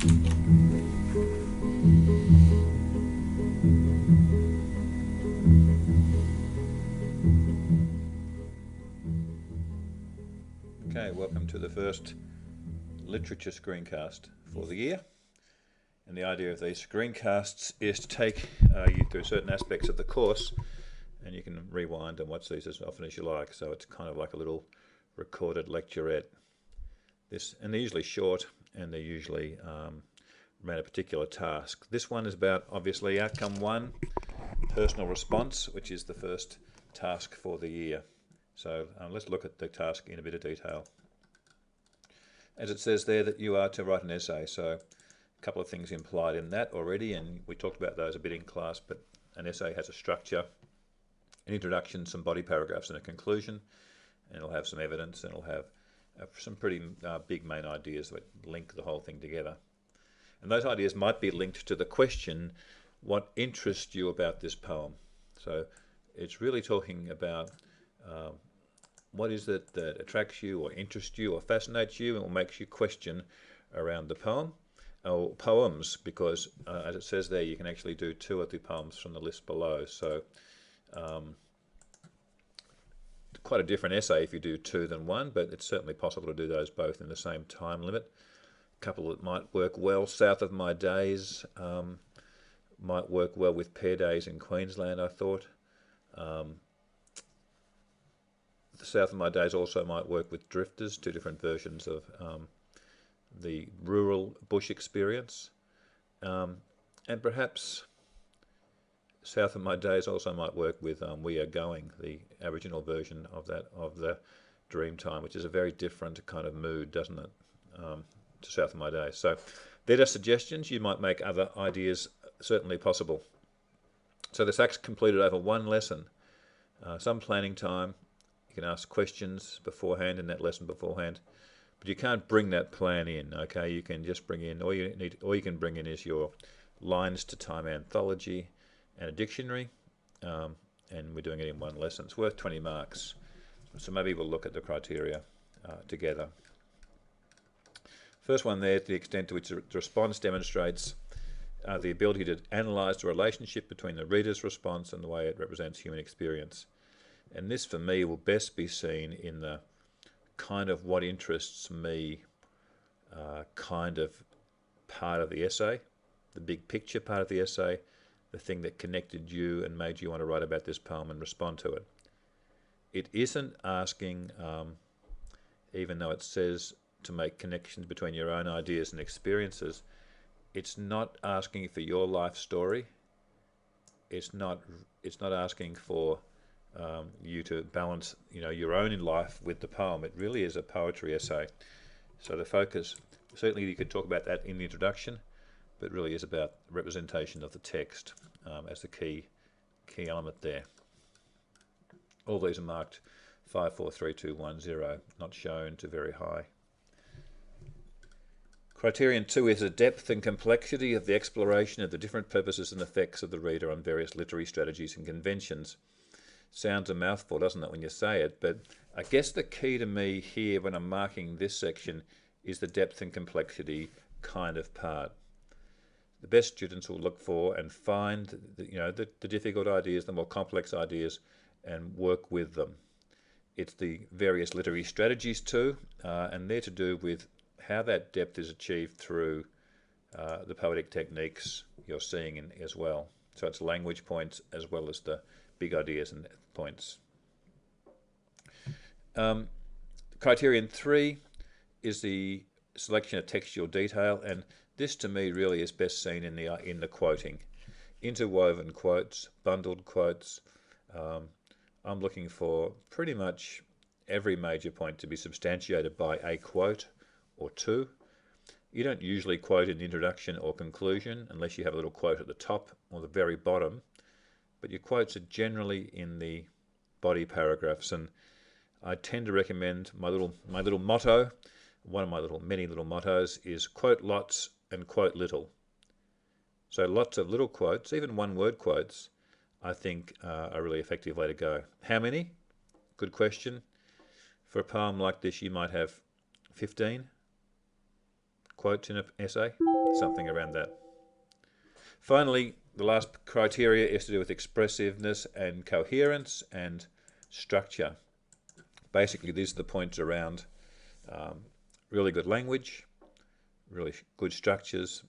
Okay, welcome to the first literature screencast for the year. And the idea of these screencasts is to take you through certain aspects of the course, and you can rewind and watch these as often as you like. So it's kind of like a little recorded lecturette. And they're usually short, and they're usually around a particular task. This one is about, obviously, outcome 1, personal response, which is the first task for the year. So let's look at the task in a bit of detail. As it says there that you are to write an essay, so a couple of things implied in that already, and we talked about those a bit in class, but an essay has a structure, an introduction, some body paragraphs and a conclusion, and it'll have some evidence, and it'll have some pretty big main ideas that link the whole thing together. And those ideas might be linked to the question, what interests you about this poem? So it's really talking about what is it that attracts you or interests you or fascinates you and makes you question around the poem or poems, because as it says there, you can actually do 2 of the poems from the list below. So quite a different essay if you do 2 than 1, but it's certainly possible to do those both in the same time limit. A couple that might work well, South of My Days might work well with Pair Days in Queensland, I thought. The South of My Days also might work with Drifters, 2 different versions of the rural bush experience. And perhaps South of My Days also might work with We Are Going, the original version of the Dreamtime, which is a very different kind of mood, doesn't it, to South of My Days. So they're just suggestions. You might make other ideas certainly possible. So this act's completed over 1 lesson, some planning time. You can ask questions beforehand in that lesson beforehand, but you can't bring that plan in. Okay, you can just bring in all you can bring in is your lines to time anthology and a dictionary, and we're doing it in 1 lesson. It's worth 20 marks. So maybe we'll look at the criteria together. First one there, the extent to which the response demonstrates the ability to analyse the relationship between the reader's response and the way it represents human experience. And this, for me, will best be seen in the kind of what interests me kind of part of the essay, the big picture part of the essay, the thing that connected you and made you want to write about this poem and respond to it. It isn't asking, even though it says to make connections between your own ideas and experiences, it's not asking for your life story. It's not asking for you to balance, your own life with the poem. It really is a poetry essay. So the focus, certainly you could talk about that in the introduction, but really is about representation of the text as the key element there. All these are marked 5, 4, 3, 2, 1, 0, not shown to very high. Criterion 2 is the depth and complexity of the exploration of the different purposes and effects of the reader on various literary strategies and conventions. Sounds a mouthful, doesn't it, when you say it? But I guess the key to me here when I'm marking this section is the depth and complexity kind of part. The best students will look for and find the difficult ideas, the more complex ideas, and work with them. It's the various literary strategies too, and they're to do with how that depth is achieved through the poetic techniques you're seeing in as well. So it's language points as well as the big ideas and points. Criterion 3 is the selection of textual detail, and this to me really is best seen in the quoting. Interwoven quotes, bundled quotes. I'm looking for pretty much every major point to be substantiated by a quote or 2. You don't usually quote in introduction or conclusion unless you have a little quote at the top or the very bottom, but your quotes are generally in the body paragraphs, and I tend to recommend my little motto. One of my many little mottos is quote lots and quote little. So lots of little quotes, even 1-word quotes, I think are a really effective way to go. How many? Good question. For a poem like this, you might have 15 quotes in an essay, something around that. Finally, the last criteria is to do with expressiveness and coherence and structure. Basically, these are the points around really good language, really good structures,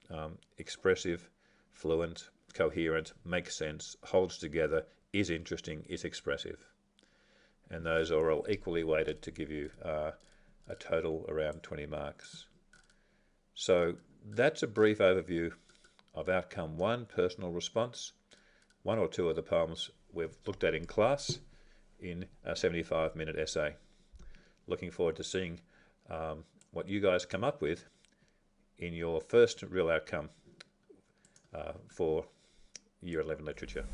expressive, fluent, coherent, makes sense, holds together, is interesting, is expressive. And those are all equally weighted to give you a total around 20 marks. So that's a brief overview of outcome 1, personal response. 1 or 2 of the poems we've looked at in class in a 75-minute essay. Looking forward to seeing what you guys come up with in your first real outcome for Year 11 literature.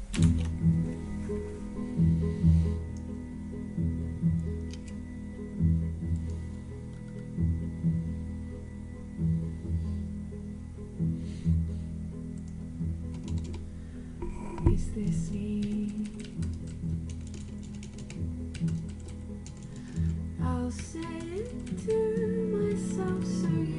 Is this me? I'll say it to myself so you